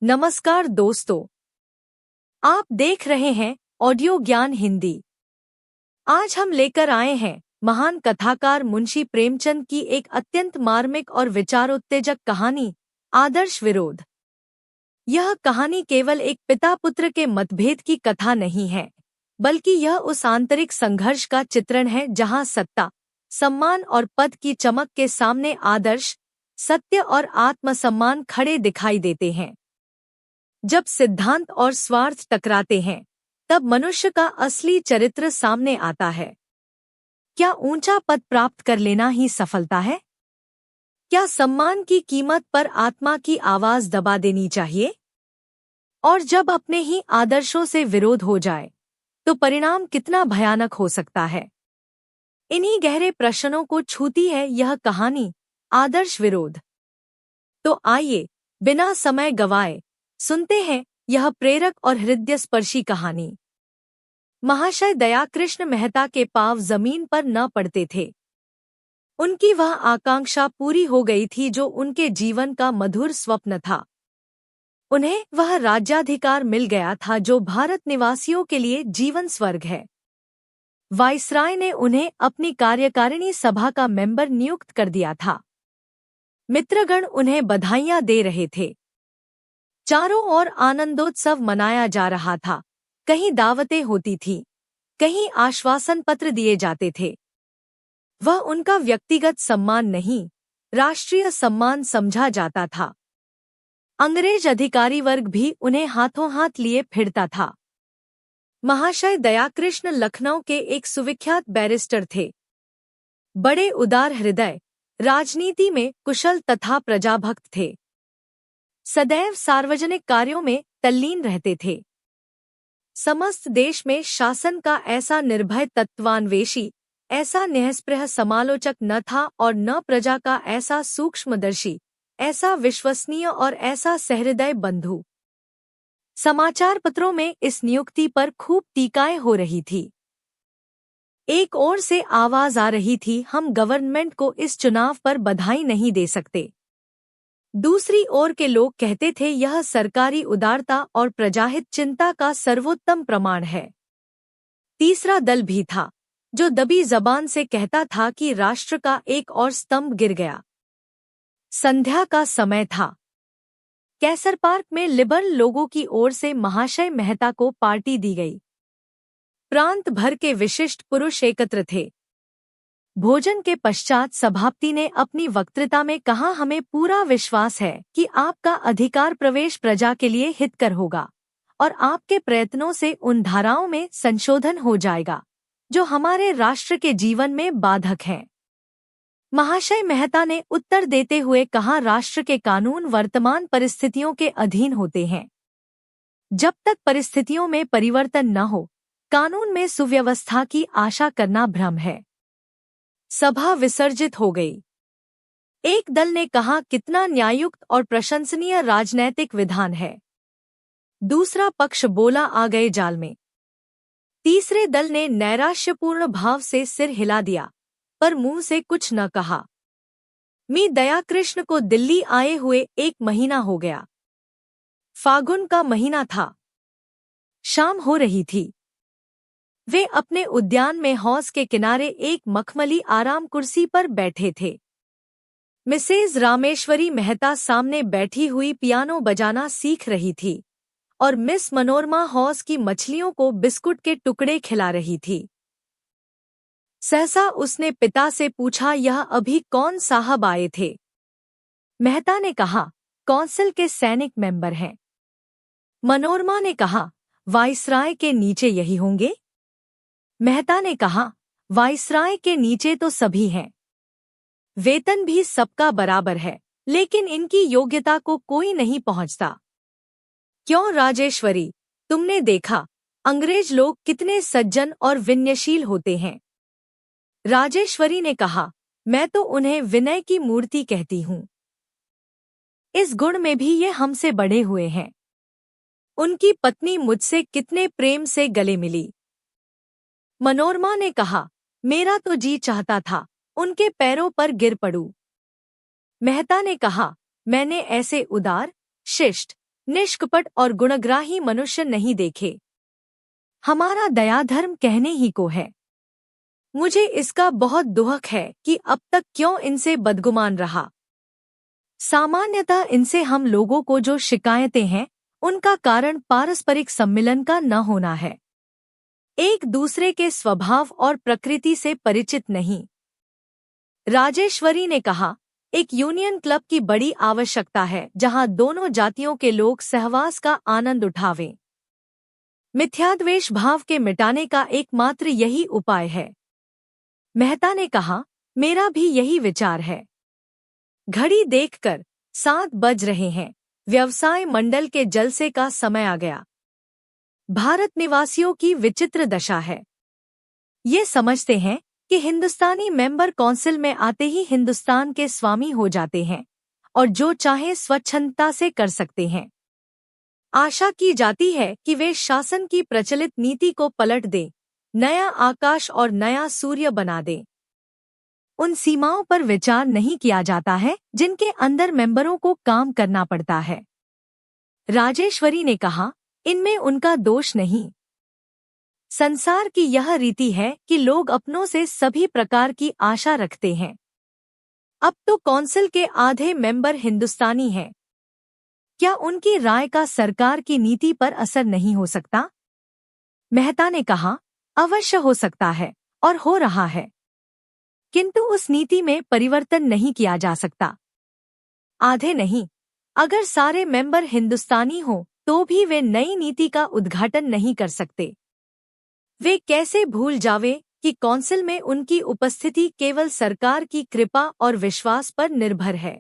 नमस्कार दोस्तों, आप देख रहे हैं ऑडियो ज्ञान हिंदी। आज हम लेकर आए हैं महान कथाकार मुंशी प्रेमचंद की एक अत्यंत मार्मिक और विचारोत्तेजक कहानी, आदर्श विरोध। यह कहानी केवल एक पिता पुत्र के मतभेद की कथा नहीं है, बल्कि यह उस आंतरिक संघर्ष का चित्रण है जहां सत्ता, सम्मान और पद की चमक के सामने आदर्श, सत्य और आत्मसम्मान खड़े दिखाई देते हैं। जब सिद्धांत और स्वार्थ टकराते हैं, तब मनुष्य का असली चरित्र सामने आता है। क्या ऊंचा पद प्राप्त कर लेना ही सफलता है? क्या सम्मान की कीमत पर आत्मा की आवाज दबा देनी चाहिए? और जब अपने ही आदर्शों से विरोध हो जाए, तो परिणाम कितना भयानक हो सकता है? इन्हीं गहरे प्रश्नों को छूती है यह कहानी, आदर्श विरोध। तो आइए, बिना समय गवाए सुनते हैं यह प्रेरक और हृदयस्पर्शी कहानी। महाशय दयाकृष्ण मेहता के पांव जमीन पर न पड़ते थे। उनकी वह आकांक्षा पूरी हो गई थी जो उनके जीवन का मधुर स्वप्न था। उन्हें वह राज्याधिकार मिल गया था जो भारत निवासियों के लिए जीवन स्वर्ग है। वाइसराय ने उन्हें अपनी कार्यकारिणी सभा का मेंबर नियुक्त कर दिया था। मित्रगण उन्हें बधाइयां दे रहे थे। चारों ओर आनंदोत्सव मनाया जा रहा था। कहीं दावतें होती थीं, कहीं आश्वासन पत्र दिए जाते थे। वह उनका व्यक्तिगत सम्मान नहीं, राष्ट्रीय सम्मान समझा जाता था। अंग्रेज अधिकारी वर्ग भी उन्हें हाथों हाथ लिए फिरता था। महाशय दयाकृष्ण लखनऊ के एक सुविख्यात बैरिस्टर थे। बड़े उदार हृदय, राजनीति में कुशल तथा प्रजाभक्त थे। सदैव सार्वजनिक कार्यों में तल्लीन रहते थे। समस्त देश में शासन का ऐसा निर्भय तत्वान्वेषी, ऐसा निःस्पृह समालोचक न था और न प्रजा का ऐसा सूक्ष्मदर्शी, ऐसा विश्वसनीय और ऐसा सहृदय बंधु। समाचार पत्रों में इस नियुक्ति पर खूब टीकाएं हो रही थी। एक ओर से आवाज आ रही थी, हम गवर्नमेंट को इस चुनाव पर बधाई नहीं दे सकते। दूसरी ओर के लोग कहते थे यह सरकारी उदारता और प्रजाहित चिंता का सर्वोत्तम प्रमाण है। तीसरा दल भी था, जो दबी जबान से कहता था कि राष्ट्र का एक और स्तंभ गिर गया। संध्या का समय था। कैसर पार्क में लिबरल लोगों की ओर से महाशय मेहता को पार्टी दी गई। प्रांत भर के विशिष्ट पुरुष एकत्र थे। भोजन के पश्चात सभापति ने अपनी वक्तृता में कहा, हमें पूरा विश्वास है कि आपका अधिकार प्रवेश प्रजा के लिए हितकर होगा और आपके प्रयत्नों से उन धाराओं में संशोधन हो जाएगा जो हमारे राष्ट्र के जीवन में बाधक हैं। महाशय मेहता ने उत्तर देते हुए कहा, राष्ट्र के कानून वर्तमान परिस्थितियों के अधीन होते हैं। जब तक परिस्थितियों में परिवर्तन न हो, कानून में सुव्यवस्था की आशा करना भ्रम है। सभा विसर्जित हो गई। एक दल ने कहा, कितना न्यायुक्त और प्रशंसनीय राजनैतिक विधान है। दूसरा पक्ष बोला, आ गए जाल में। तीसरे दल ने नैराश्यपूर्ण भाव से सिर हिला दिया, पर मुंह से कुछ न कहा। मी दयाकृष्ण को दिल्ली आए हुए 1 महीना हो गया। फागुन का महीना था। शाम हो रही थी। वे अपने उद्यान में हौज के किनारे एक मखमली आराम कुर्सी पर बैठे थे। मिसेज रामेश्वरी मेहता सामने बैठी हुई पियानो बजाना सीख रही थी और मिस मनोरमा हौज की मछलियों को बिस्कुट के टुकड़े खिला रही थी। सहसा उसने पिता से पूछा, यह अभी कौन साहब आए थे? मेहता ने कहा, कौंसिल के सैनिक मेंबर हैं। मनोरमा ने कहा, वाइसराय के नीचे यही होंगे? मेहता ने कहा, वाइसराय के नीचे तो सभी हैं। वेतन भी सबका बराबर है, लेकिन इनकी योग्यता को कोई नहीं पहुंचता। क्यों राजेश्वरी, तुमने देखा अंग्रेज लोग कितने सज्जन और विनयशील होते हैं। राजेश्वरी ने कहा, मैं तो उन्हें विनय की मूर्ति कहती हूँ। इस गुण में भी ये हमसे बड़े हुए हैं। उनकी पत्नी मुझसे कितने प्रेम से गले मिली। मनोरमा ने कहा, मेरा तो जी चाहता था उनके पैरों पर गिर पड़ूं। मेहता ने कहा, मैंने ऐसे उदार, शिष्ट, निष्कपट और गुणग्राही मनुष्य नहीं देखे। हमारा दयाधर्म कहने ही को है। मुझे इसका बहुत दुख है कि अब तक क्यों इनसे बदगुमान रहा। सामान्यतः इनसे हम लोगों को जो शिकायतें हैं उनका कारण पारस्परिक सम्मिलन का न होना है, एक दूसरे के स्वभाव और प्रकृति से परिचित नहीं। राजेश्वरी ने कहा, एक यूनियन क्लब की बड़ी आवश्यकता है जहां दोनों जातियों के लोग सहवास का आनंद उठावें। मिथ्याद्वेष भाव के मिटाने का एकमात्र यही उपाय है। मेहता ने कहा, मेरा भी यही विचार है। घड़ी देखकर 7 बज रहे हैं। व्यवसाय मंडल के जलसे का समय आ गया। भारत निवासियों की विचित्र दशा है। ये समझते हैं कि हिंदुस्तानी मेंबर काउंसिल में आते ही हिंदुस्तान के स्वामी हो जाते हैं और जो चाहे स्वच्छंदता से कर सकते हैं। आशा की जाती है कि वे शासन की प्रचलित नीति को पलट दें, नया आकाश और नया सूर्य बना दें। उन सीमाओं पर विचार नहीं किया जाता है जिनके अंदर मेंबरों को काम करना पड़ता है। राजेश्वरी ने कहा, इनमें उनका दोष नहीं। संसार की यह रीति है कि लोग अपनों से सभी प्रकार की आशा रखते हैं। अब तो काउंसिल के आधे मेंबर हिंदुस्तानी हैं। क्या उनकी राय का सरकार की नीति पर असर नहीं हो सकता? मेहता ने कहा, अवश्य हो सकता है और हो रहा है, किंतु उस नीति में परिवर्तन नहीं किया जा सकता। आधे नहीं, अगर सारे मेंबर हिंदुस्तानी हों तो भी वे नई नीति का उद्घाटन नहीं कर सकते। वे कैसे भूल जावे कि काउंसिल में उनकी उपस्थिति केवल सरकार की कृपा और विश्वास पर निर्भर है।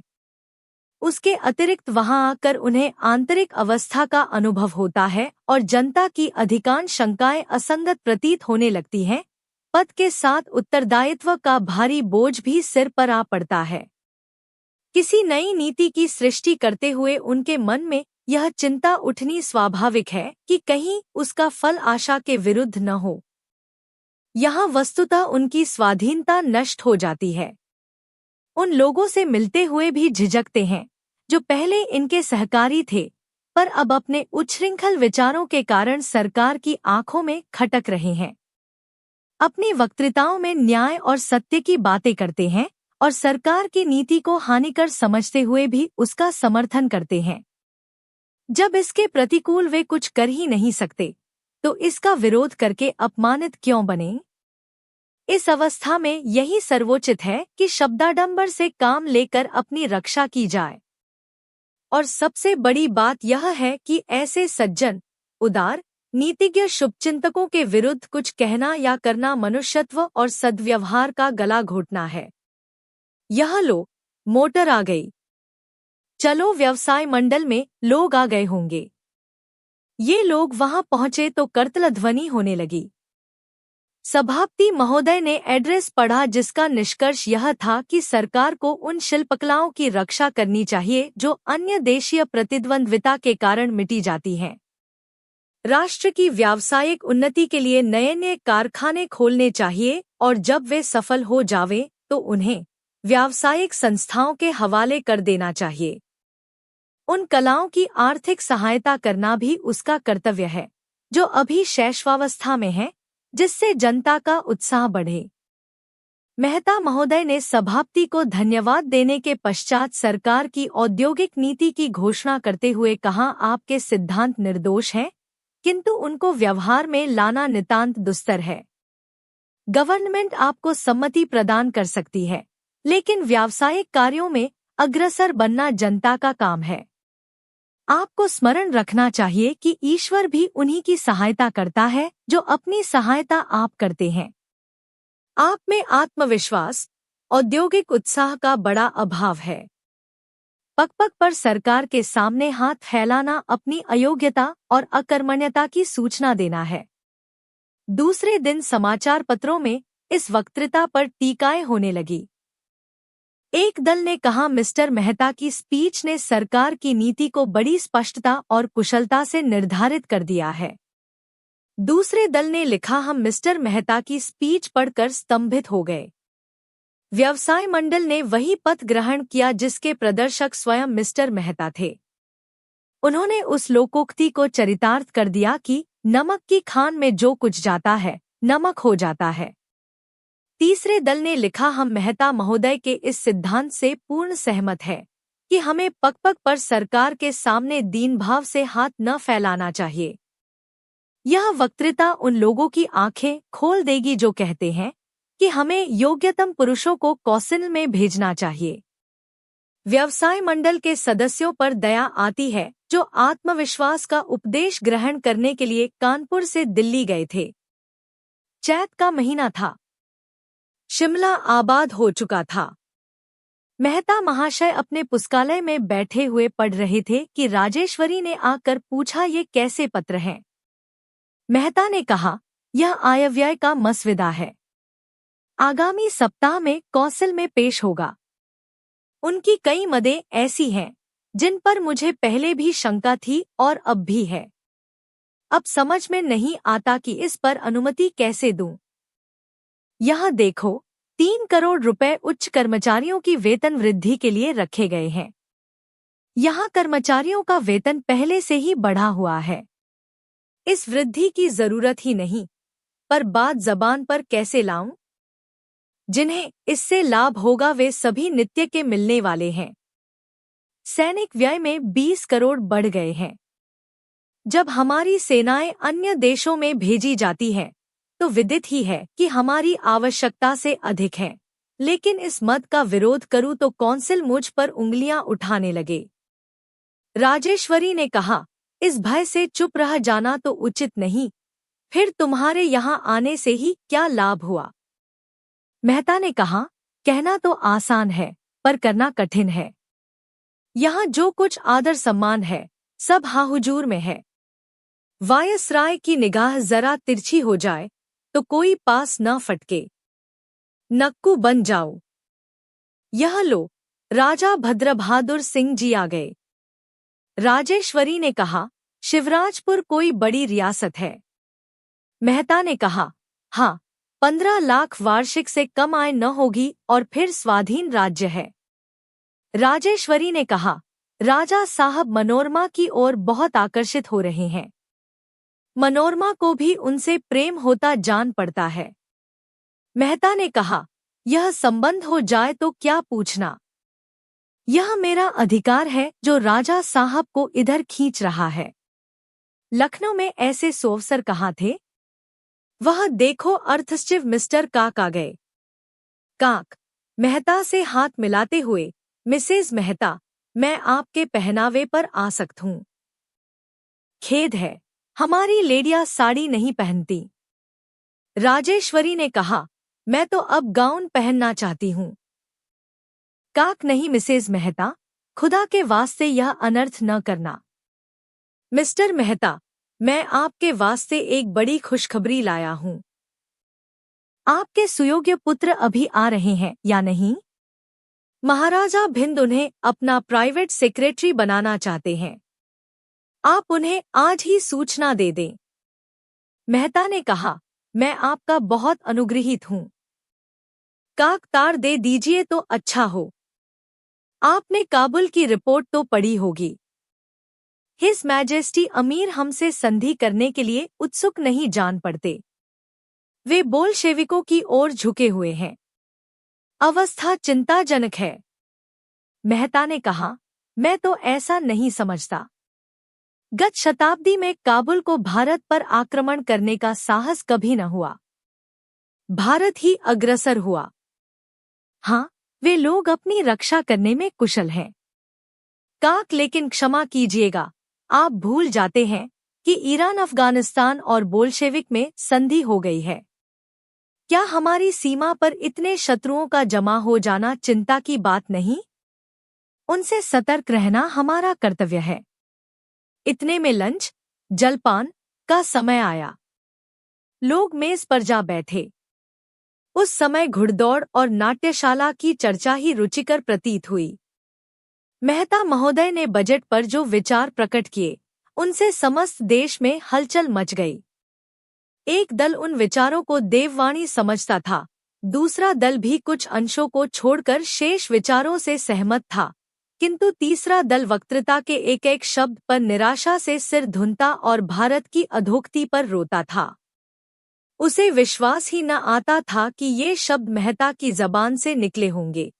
उसके अतिरिक्त वहां आकर उन्हें आंतरिक अवस्था का अनुभव होता है और जनता की अधिकांश शंकाएं असंगत प्रतीत होने लगती हैं। पद के साथ उत्तरदायित्व का भारी बोझ भी सिर पर आ पड़ता है। किसी नई नीति की सृष्टि करते हुए उनके मन में यह चिंता उठनी स्वाभाविक है कि कहीं उसका फल आशा के विरुद्ध न हो। यहाँ वस्तुतः उनकी स्वाधीनता नष्ट हो जाती है। उन लोगों से मिलते हुए भी झिझकते हैं जो पहले इनके सहकारी थे, पर अब अपने उच्छृंखल विचारों के कारण सरकार की आंखों में खटक रहे हैं। अपनी वक्तृताओं में न्याय और सत्य की बातें करते हैं और सरकार की नीति को हानिकर समझते हुए भी उसका समर्थन करते हैं। जब इसके प्रतिकूल वे कुछ कर ही नहीं सकते, तो इसका विरोध करके अपमानित क्यों बने? इस अवस्था में यही सर्वोचित है कि शब्दाडंबर से काम लेकर अपनी रक्षा की जाए। और सबसे बड़ी बात यह है कि ऐसे सज्जन, उदार, नीतिज्ञ शुभचिंतकों के विरुद्ध कुछ कहना या करना मनुष्यत्व और सद्व्यवहार का गला घोटना है। यह लो, मोटर आ गई। चलो, व्यवसाय मंडल में लोग आ गए होंगे। ये लोग वहां पहुंचे तो करतल ध्वनि होने लगी। सभापति महोदय ने एड्रेस पढ़ा जिसका निष्कर्ष यह था कि सरकार को उन शिल्पकलाओं की रक्षा करनी चाहिए जो अन्य देशीय प्रतिद्वंद्विता के कारण मिटी जाती हैं। राष्ट्र की व्यावसायिक उन्नति के लिए नए नए कारखाने खोलने चाहिए और जब वे सफल हो जावें तो उन्हें व्यावसायिक संस्थाओं के हवाले कर देना चाहिए। उन कलाओं की आर्थिक सहायता करना भी उसका कर्तव्य है जो अभी शैशवावस्था में है, जिससे जनता का उत्साह बढ़े। मेहता महोदय ने सभापति को धन्यवाद देने के पश्चात सरकार की औद्योगिक नीति की घोषणा करते हुए कहा, आपके सिद्धांत निर्दोष हैं, किंतु उनको व्यवहार में लाना नितांत दुस्तर है। गवर्नमेंट आपको सम्मति प्रदान कर सकती है, लेकिन व्यावसायिक कार्यों में अग्रसर बनना जनता का काम है। आपको स्मरण रखना चाहिए कि ईश्वर भी उन्हीं की सहायता करता है जो अपनी सहायता आप करते हैं। आप में आत्मविश्वास, औद्योगिक उत्साह का बड़ा अभाव है। पग-पग पर सरकार के सामने हाथ फैलाना अपनी अयोग्यता और अकर्मण्यता की सूचना देना है। दूसरे दिन समाचार पत्रों में इस वक्तृता पर टीकाएं होने लगी। एक दल ने कहा, मिस्टर मेहता की स्पीच ने सरकार की नीति को बड़ी स्पष्टता और कुशलता से निर्धारित कर दिया है। दूसरे दल ने लिखा, हम मिस्टर मेहता की स्पीच पढ़कर स्तंभित हो गए। व्यवसाय मंडल ने वही पथ ग्रहण किया जिसके प्रदर्शक स्वयं मिस्टर मेहता थे। उन्होंने उस लोकोक्ति को चरितार्थ कर दिया कि नमक की खान में जो कुछ जाता है नमक हो जाता है। तीसरे दल ने लिखा, हम मेहता महोदय के इस सिद्धांत से पूर्ण सहमत है कि हमें पग-पग पर सरकार के सामने दीन भाव से हाथ न फैलाना चाहिए। यह वक्तृता उन लोगों की आंखें खोल देगी जो कहते हैं कि हमें योग्यतम पुरुषों को कौंसिल में भेजना चाहिए। व्यवसाय मंडल के सदस्यों पर दया आती है जो आत्मविश्वास का उपदेश ग्रहण करने के लिए कानपुर से दिल्ली गए थे। चैत का महीना था। शिमला आबाद हो चुका था। मेहता महाशय अपने पुस्तकालय में बैठे हुए पढ़ रहे थे कि राजेश्वरी ने आकर पूछा, ये कैसे पत्र हैं? मेहता ने कहा, यह आयव्यय का मसविदा है, आगामी सप्ताह में कौंसिल में पेश होगा। उनकी कई मदें ऐसी हैं जिन पर मुझे पहले भी शंका थी और अब भी है। अब समझ में नहीं आता कि इस पर अनुमति कैसे दूं। यहाँ देखो, 3 करोड़ रुपए उच्च कर्मचारियों की वेतन वृद्धि के लिए रखे गए हैं। यहाँ कर्मचारियों का वेतन पहले से ही बढ़ा हुआ है, इस वृद्धि की जरूरत ही नहीं, पर बात जबान पर कैसे लाऊं? जिन्हें इससे लाभ होगा वे सभी नित्य के मिलने वाले हैं। सैनिक व्यय में 20 करोड़ बढ़ गए हैं। जब हमारी सेनाएं अन्य देशों में भेजी जाती हैं, तो विदित ही है कि हमारी आवश्यकता से अधिक है। लेकिन इस मत का विरोध करूं तो कौंसिल मुझ पर उंगलियां उठाने लगे। राजेश्वरी ने कहा, इस भय से चुप रह जाना तो उचित नहीं, फिर तुम्हारे यहाँ आने से ही क्या लाभ हुआ? मेहता ने कहा, कहना तो आसान है पर करना कठिन है। यहाँ जो कुछ आदर सम्मान है सब हाहुजूर में है। वायसराय की निगाह जरा तिरछी हो जाए तो कोई पास न फटके, नक्कू बन जाओ। यह लो, राजा भद्रबहादुर सिंह जी आ गए। राजेश्वरी ने कहा, शिवराजपुर कोई बड़ी रियासत है? मेहता ने कहा, हाँ, 15 लाख वार्षिक से कम आय न होगी और फिर स्वाधीन राज्य है। राजेश्वरी ने कहा, राजा साहब मनोरमा की ओर बहुत आकर्षित हो रहे हैं। मनोरमा को भी उनसे प्रेम होता जान पड़ता है। मेहता ने कहा, यह संबंध हो जाए तो क्या पूछना, यह मेरा अधिकार है जो राजा साहब को इधर खींच रहा है। लखनऊ में ऐसे सोवसर कहाँ थे? वह देखो, अर्थसचिव मिस्टर काक आ गए। काक मेहता से हाथ मिलाते हुए, मिसेज मेहता, मैं आपके पहनावे पर आसक्त हूँ। खेद है, हमारी लेडियां साड़ी नहीं पहनती। राजेश्वरी ने कहा, मैं तो अब गाउन पहनना चाहती हूँ। काक, नहीं मिसेज मेहता, खुदा के वास्ते यह अनर्थ न करना। मिस्टर मेहता, मैं आपके वास्ते एक बड़ी खुशखबरी लाया हूँ। आपके सुयोग्य पुत्र अभी आ रहे हैं या नहीं? महाराजा भिंद उन्हें अपना प्राइवेट सेक्रेटरी बनाना चाहते हैं। आप उन्हें आज ही सूचना दे दें। मेहता ने कहा, मैं आपका बहुत अनुग्रहित हूँ। काक, तार दे दीजिए तो अच्छा हो। आपने काबुल की रिपोर्ट तो पढ़ी होगी। हिज मैजेस्टी अमीर हमसे संधि करने के लिए उत्सुक नहीं जान पड़ते। वे बोल्शेविकों की ओर झुके हुए हैं। अवस्था चिंताजनक है। मेहता ने कहा, मैं तो ऐसा नहीं समझता। गत शताब्दी में काबुल को भारत पर आक्रमण करने का साहस कभी न हुआ। भारत ही अग्रसर हुआ। हाँ, वे लोग अपनी रक्षा करने में कुशल हैं। काक, लेकिन क्षमा कीजिएगा, आप भूल जाते हैं कि ईरान, अफगानिस्तान और बोल्शेविक में संधि हो गई है। क्या हमारी सीमा पर इतने शत्रुओं का जमा हो जाना चिंता की बात नहीं? उनसे सतर्क रहना हमारा कर्तव्य है। इतने में लंच, जलपान का समय आया। लोग मेज पर जा बैठे। उस समय घुड़दौड़ और नाट्यशाला की चर्चा ही रुचिकर प्रतीत हुई। मेहता महोदय ने बजट पर जो विचार प्रकट किए, उनसे समस्त देश में हलचल मच गई। एक दल उन विचारों को देववाणी समझता था, दूसरा दल भी कुछ अंशों को छोड़कर शेष विचारों से सहमत था। किंतु तीसरा दल वक्तृता के एक एक शब्द पर निराशा से सिर धुनता और भारत की अधोगति पर रोता था। उसे विश्वास ही न आता था कि ये शब्द मेहता की जबान से निकले होंगे।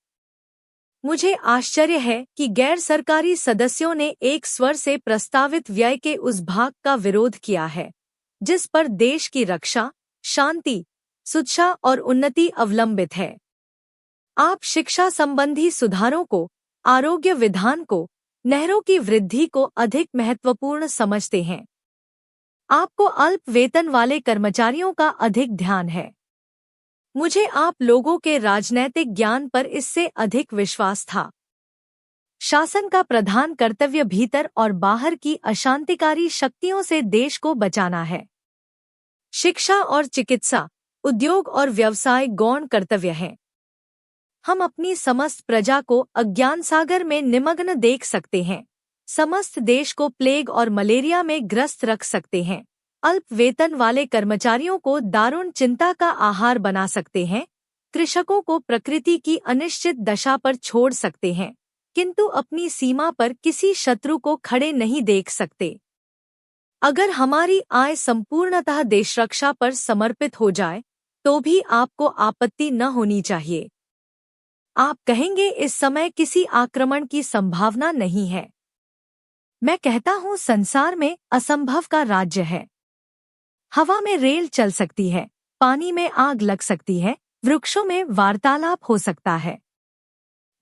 मुझे आश्चर्य है कि गैर सरकारी सदस्यों ने एक स्वर से प्रस्तावित व्यय के उस भाग का विरोध किया है जिस पर देश की रक्षा, शांति, सुरक्षा और उन्नति अवलंबित है। आप शिक्षा संबंधी सुधारों को, आरोग्य विधान को, नहरों की वृद्धि को अधिक महत्वपूर्ण समझते हैं। आपको अल्प वेतन वाले कर्मचारियों का अधिक ध्यान है। मुझे आप लोगों के राजनैतिक ज्ञान पर इससे अधिक विश्वास था। शासन का प्रधान कर्तव्य भीतर और बाहर की अशांतिकारी शक्तियों से देश को बचाना है। शिक्षा और चिकित्सा, उद्योग और व्यवसाय गौण कर्तव्य हैं। हम अपनी समस्त प्रजा को अज्ञान सागर में निमग्न देख सकते हैं, समस्त देश को प्लेग और मलेरिया में ग्रस्त रख सकते हैं, अल्प वेतन वाले कर्मचारियों को दारुण चिंता का आहार बना सकते हैं, कृषकों को प्रकृति की अनिश्चित दशा पर छोड़ सकते हैं, किंतु अपनी सीमा पर किसी शत्रु को खड़े नहीं देख सकते। अगर हमारी आय संपूर्णतः देशरक्षा पर समर्पित हो जाए तो भी आपको आपत्ति न होनी चाहिए। आप कहेंगे इस समय किसी आक्रमण की संभावना नहीं है। मैं कहता हूँ संसार में असंभव का राज्य है। हवा में रेल चल सकती है, पानी में आग लग सकती है, वृक्षों में वार्तालाप हो सकता है,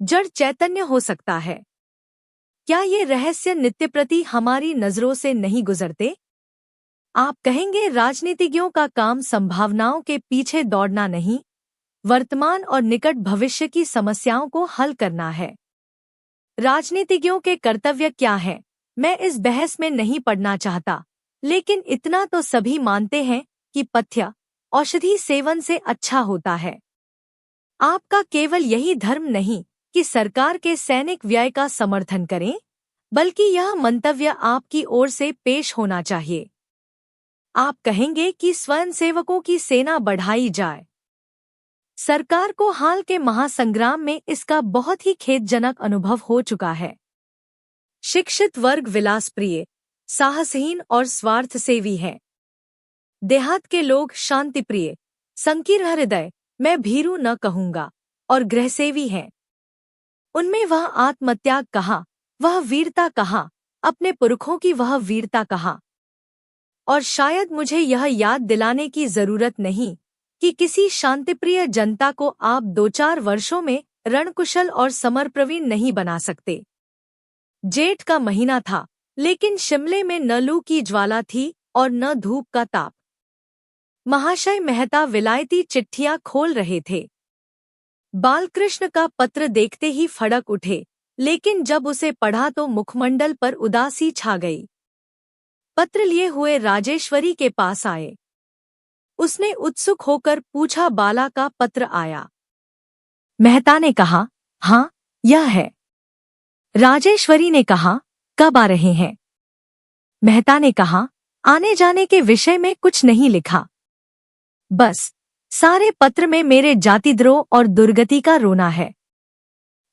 जड़ चैतन्य हो सकता है। क्या ये रहस्य नित्य प्रति हमारी नजरों से नहीं गुजरते? आप कहेंगे राजनीतिज्ञों का काम संभावनाओं के पीछे दौड़ना नहीं, वर्तमान और निकट भविष्य की समस्याओं को हल करना है। राजनीतिज्ञों के कर्तव्य क्या है, मैं इस बहस में नहीं पड़ना चाहता, लेकिन इतना तो सभी मानते हैं कि पथ्य औषधि सेवन से अच्छा होता है। आपका केवल यही धर्म नहीं कि सरकार के सैनिक व्यय का समर्थन करें, बल्कि यह मंतव्य आपकी ओर से पेश होना चाहिए। आप कहेंगे कि स्वयंसेवकों की सेना बढ़ाई जाए। सरकार को हाल के महासंग्राम में इसका बहुत ही खेदजनक अनुभव हो चुका है। शिक्षित वर्ग विलासप्रिय, साहसहीन और स्वार्थ सेवी है। देहात के लोग शांतिप्रिय, संकीर्ण हृदय, मैं भीरू न कहूंगा, और गृहसेवी हैं। उनमें वह आत्मत्याग कहाँ, वह वीरता कहाँ, अपने पुरखों की वह वीरता कहाँ। और शायद मुझे यह याद दिलाने की जरूरत नहीं कि किसी शांतिप्रिय जनता को आप 2-4 वर्षों में रणकुशल और समरप्रवीण नहीं बना सकते। जेठ का महीना था, लेकिन शिमले में न लू की ज्वाला थी और न धूप का ताप। महाशय मेहता विलायती चिट्ठियां खोल रहे थे। बालकृष्ण का पत्र देखते ही फड़क उठे, लेकिन जब उसे पढ़ा तो मुखमंडल पर उदासी छा गई। पत्र लिए हुए राजेश्वरी के पास आए। उसने उत्सुक होकर पूछा, बाला का पत्र आया? मेहता ने कहा, हाँ, यह है। राजेश्वरी ने कहा, कब आ रहे हैं? मेहता ने कहा, आने जाने के विषय में कुछ नहीं लिखा, बस सारे पत्र में मेरे जातिद्रोह और दुर्गति का रोना है।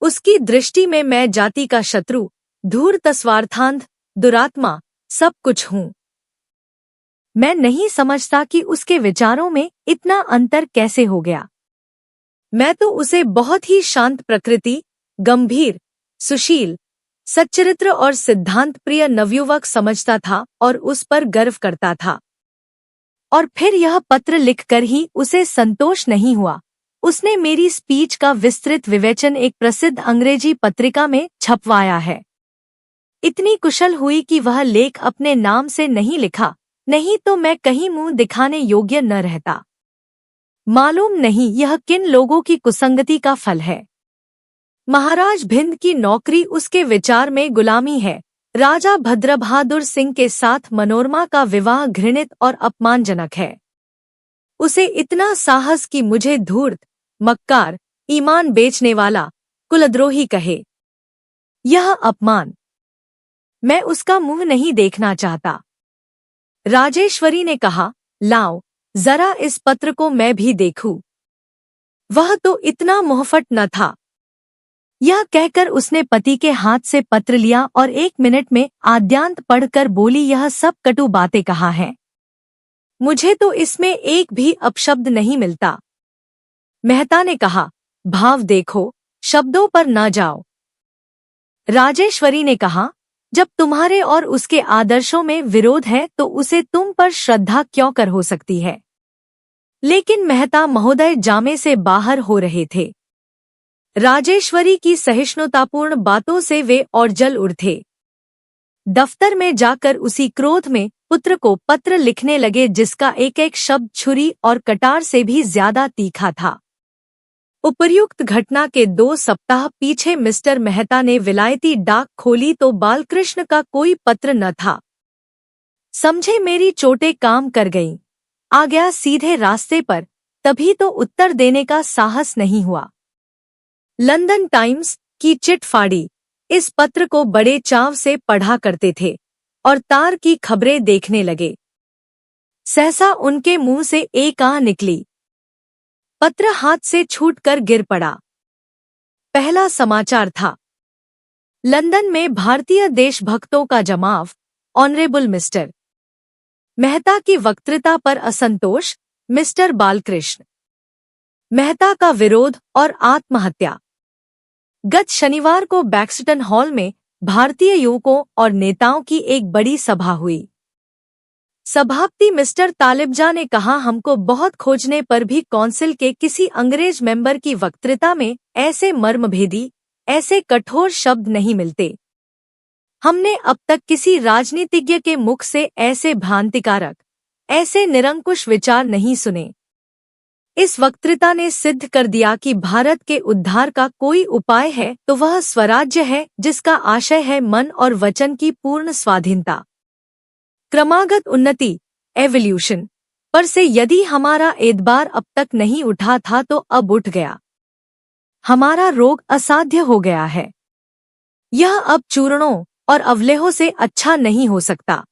उसकी दृष्टि में मैं जाति का शत्रु, धूर्त स्वार्थांध, दुरात्मा, सब कुछ हूँ। मैं नहीं समझता कि उसके विचारों में इतना अंतर कैसे हो गया। मैं तो उसे बहुत ही शांत प्रकृति, गंभीर, सुशील, सच्चरित्र और सिद्धांत प्रिय नवयुवक समझता था और उस पर गर्व करता था। और फिर यह पत्र लिखकर ही उसे संतोष नहीं हुआ। उसने मेरी स्पीच का विस्तृत विवेचन एक प्रसिद्ध अंग्रेजी पत्रिका में छपवाया है। इतनी कुशल हुई कि वह लेख अपने नाम से नहीं लिखा, नहीं तो मैं कहीं मुंह दिखाने योग्य न रहता। मालूम नहीं यह किन लोगों की कुसंगति का फल है। महाराज भिंद की नौकरी उसके विचार में गुलामी है। राजा भद्रबहादुर सिंह के साथ मनोरमा का विवाह घृणित और अपमानजनक है। उसे इतना साहस कि मुझे धूर्त, मक्कार, ईमान बेचने वाला, कुलद्रोही कहे। यह अपमान, मैं उसका मुंह नहीं देखना चाहता। राजेश्वरी ने कहा, लाओ जरा इस पत्र को मैं भी देखूं। वह तो इतना मुहफट न था। यह कहकर उसने पति के हाथ से पत्र लिया और 1 मिनट में आद्यांत पढ़कर बोली, यह सब कटु बातें कहाँ हैं? मुझे तो इसमें एक भी अपशब्द नहीं मिलता। मेहता ने कहा, भाव देखो, शब्दों पर न जाओ। राजेश्वरी ने कहा, जब तुम्हारे और उसके आदर्शों में विरोध है तो उसे तुम पर श्रद्धा क्यों कर हो सकती है? लेकिन मेहता महोदय जामे से बाहर हो रहे थे। राजेश्वरी की सहिष्णुतापूर्ण बातों से वे और जल उठे। दफ्तर में जाकर उसी क्रोध में पुत्र को पत्र लिखने लगे, जिसका एक एक शब्द छुरी और कटार से भी ज्यादा तीखा था। उपर्युक्त घटना के 2 सप्ताह पीछे मिस्टर मेहता ने विलायती डाक खोली तो बालकृष्ण का कोई पत्र न था। समझे मेरी चोटें काम कर गईं। आ गया सीधे रास्ते पर, तभी तो उत्तर देने का साहस नहीं हुआ। लंदन टाइम्स की चिट फाड़ी। इस पत्र को बड़े चाव से पढ़ा करते थे और तार की खबरें देखने लगे। सहसा उनके मुंह से एक आह निकली। पत्र हाथ से छूटकर गिर पड़ा। पहला समाचार था, लंदन में भारतीय देशभक्तों का जमाव, ऑनरेबल मिस्टर मेहता की वक्तृता पर असंतोष, मिस्टर बालकृष्ण मेहता का विरोध और आत्महत्या। गत शनिवार को बैक्सटन हॉल में भारतीय युवकों और नेताओं की एक बड़ी सभा हुई। सभापति मिस्टर तालिबजा ने कहा, हमको बहुत खोजने पर भी कौंसिल के किसी अंग्रेज मेंबर की वक्तृता में ऐसे मर्मभेदी, ऐसे कठोर शब्द नहीं मिलते। हमने अब तक किसी राजनीतिज्ञ के मुख से ऐसे भ्रांतिकारक, ऐसे निरंकुश विचार नहीं सुने। इस वक्तृता ने सिद्ध कर दिया कि भारत के उद्धार का कोई उपाय है तो वह स्वराज्य है, जिसका आशय है मन और वचन की पूर्ण स्वाधीनता। क्रमागत उन्नति, एवोल्यूशन पर से यदि हमारा एतबार अब तक नहीं उठा था तो अब उठ गया। हमारा रोग असाध्य हो गया है। यह अब चूर्णों और अवलेहों से अच्छा नहीं हो सकता।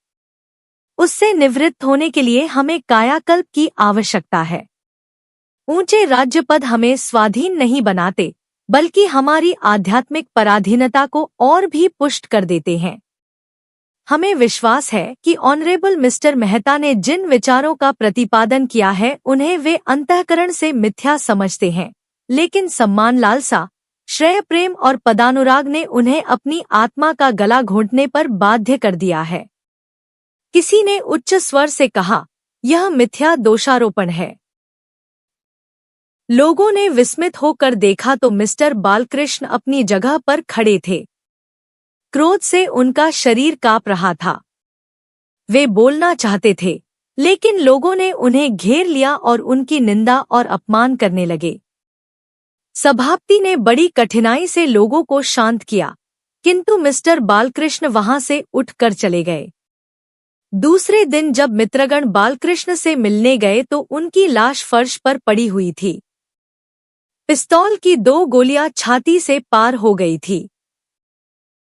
उससे निवृत्त होने के लिए हमें कायाकल्प की आवश्यकता है। ऊंचे राज्य पद हमें स्वाधीन नहीं बनाते, बल्कि हमारी आध्यात्मिक पराधीनता को और भी पुष्ट कर देते हैं। हमें विश्वास है कि ऑनरेबल मिस्टर मेहता ने जिन विचारों का प्रतिपादन किया है उन्हें वे अंतःकरण से मिथ्या समझते हैं, लेकिन सम्मान, लालसा, श्रेय, प्रेम और पदानुराग ने उन्हें अपनी आत्मा का गला घोंटने पर बाध्य कर दिया है। किसी ने उच्च स्वर से कहा, यह मिथ्या दोषारोपण है। लोगों ने विस्मित होकर देखा तो मिस्टर बालकृष्ण अपनी जगह पर खड़े थे। क्रोध से उनका शरीर कांप रहा था। वे बोलना चाहते थे, लेकिन लोगों ने उन्हें घेर लिया और उनकी निंदा और अपमान करने लगे। सभापति ने बड़ी कठिनाई से लोगों को शांत किया, किंतु मिस्टर बालकृष्ण वहां से उठकर चले गए। दूसरे दिन जब मित्रगण बालकृष्ण से मिलने गए तो उनकी लाश फर्श पर पड़ी हुई थी। पिस्तौल की 2 गोलियां छाती से पार हो गई थी।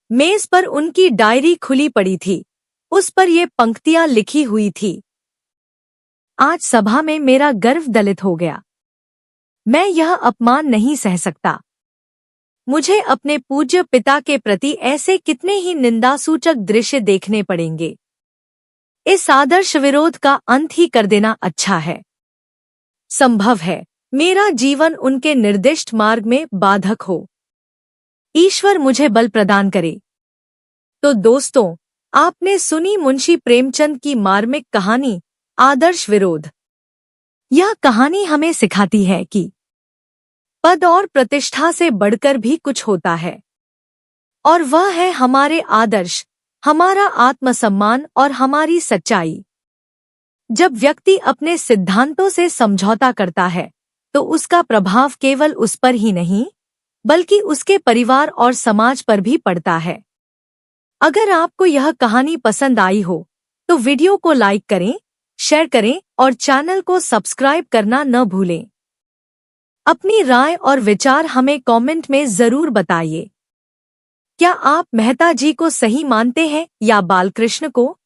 मेज पर उनकी डायरी खुली पड़ी थी। उस पर ये पंक्तियां लिखी हुई थी, आज सभा में मेरा गर्व दलित हो गया। मैं यह अपमान नहीं सह सकता। मुझे अपने पूज्य पिता के प्रति ऐसे कितने ही निंदासूचक दृश्य देखने पड़ेंगे। इस आदर्श विरोध का अंत ही कर देना अच्छा है। संभव है मेरा जीवन उनके निर्दिष्ट मार्ग में बाधक हो। ईश्वर मुझे बल प्रदान करे। तो दोस्तों, आपने सुनी मुंशी प्रेमचंद की मार्मिक कहानी आदर्श विरोध। यह कहानी हमें सिखाती है कि पद और प्रतिष्ठा से बढ़कर भी कुछ होता है, और वह है हमारे आदर्श, हमारा आत्मसम्मान और हमारी सच्चाई। जब व्यक्ति अपने सिद्धांतों से समझौता करता है तो उसका प्रभाव केवल उस पर ही नहीं बल्कि उसके परिवार और समाज पर भी पड़ता है। अगर आपको यह कहानी पसंद आई हो तो वीडियो को लाइक करें, शेयर करें और चैनल को सब्सक्राइब करना न भूलें। अपनी राय और विचार हमें कमेंट में जरूर बताइए। क्या आप मेहता जी को सही मानते हैं या बालकृष्ण को?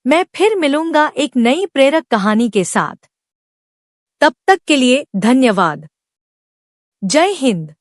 मैं फिर मिलूंगा एक नई प्रेरक कहानी के साथ। तब तक के लिए धन्यवाद। जय हिंद।